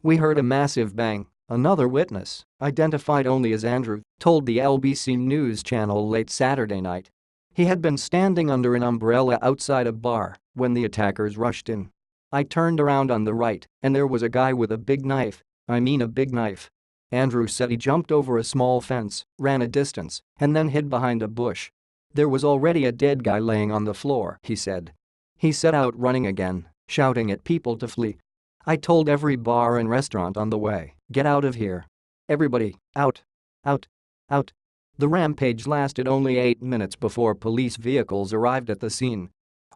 "We heard a massive bang," another witness, identified only as Andrew, told the LBC News channel late Saturday night. He had been standing under an umbrella outside a bar when the attackers rushed in. "I turned around on the right and there was a guy with a big knife. I mean a big knife." Andrew said he jumped over a small fence, ran a distance, and then hid behind a bush. "There was already a dead guy laying on the floor," he said. He set out running again, shouting at people to flee. "I told every bar and restaurant on the way, get out of here. Everybody, out. Out. Out." The rampage lasted only 8 minutes before police vehicles arrived at the scene.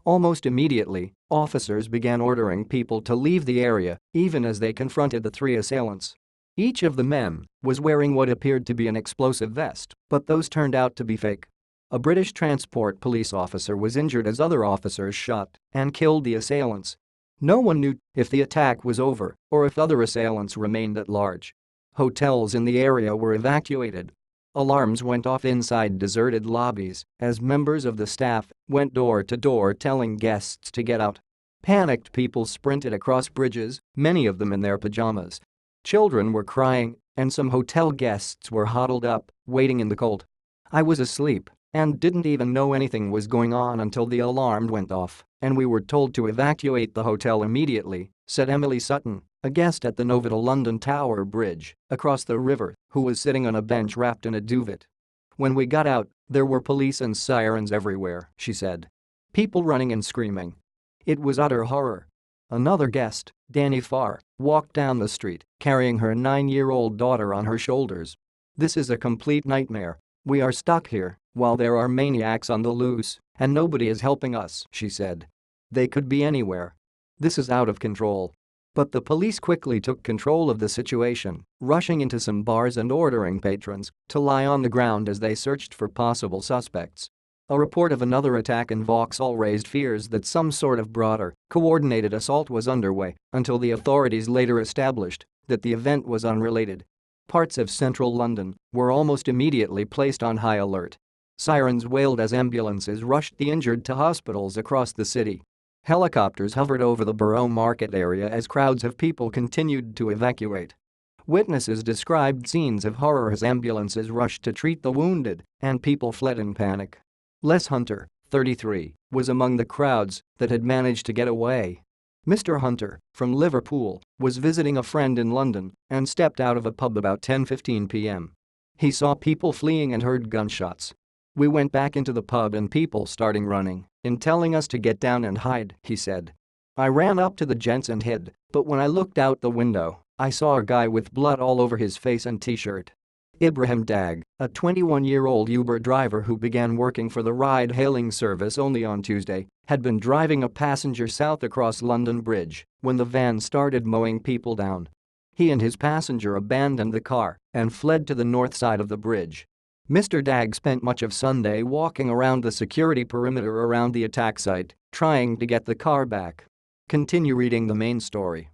Almost immediately, officers began ordering people to leave the area, even as they confronted the three assailants. Each of the men was wearing what appeared to be an explosive vest, but those turned out to be fake. A British transport police officer was injured as other officers shot and killed the assailants. No one knew if the attack was over or if other assailants remained at large. Hotels in the area were evacuated. Alarms went off inside deserted lobbies as members of the staff went door to door telling guests to get out. Panicked people sprinted across bridges, many of them in their pajamas. Children were crying, and some hotel guests were huddled up, waiting in the cold. "I was asleep and didn't even know anything was going on until the alarm went off, and we were told to evacuate the hotel immediately," said Emily Sutton, a guest at the Novotel London Tower Bridge across the river, who was sitting on a bench wrapped in a duvet. "When we got out, there were police and sirens everywhere," she said. "People running and screaming. It was utter horror." Another guest, Danny Farr, walked down the street, carrying her 9-year-old daughter on her shoulders. "This is a complete nightmare. We are stuck here while there are maniacs on the loose, and nobody is helping us," she said. "They could be anywhere. This is out of control." But the police quickly took control of the situation, rushing into some bars and ordering patrons to lie on the ground as they searched for possible suspects. A report of another attack in Vauxhall raised fears that some sort of broader, coordinated assault was underway until the authorities later established that the event was unrelated. Parts of central London were almost immediately placed on high alert. Sirens wailed as ambulances rushed the injured to hospitals across the city. Helicopters hovered over the Borough Market area as crowds of people continued to evacuate. Witnesses described scenes of horror as ambulances rushed to treat the wounded and people fled in panic. Les Hunter, 33, was among the crowds that had managed to get away. Mr. Hunter, from Liverpool, was visiting a friend in London and stepped out of a pub about 10:15 p.m. He saw people fleeing and heard gunshots. "We went back into the pub and people starting running and telling us to get down and hide," he said. "I ran up to the gents and hid, but when I looked out the window, I saw a guy with blood all over his face and t-shirt." Ibrahim Dag, a 21-year-old Uber driver who began working for the ride-hailing service only on Tuesday, had been driving a passenger south across London Bridge when the van started mowing people down. He and his passenger abandoned the car and fled to the north side of the bridge. Mr. Dag spent much of Sunday walking around the security perimeter around the attack site, trying to get the car back. Continue reading the main story.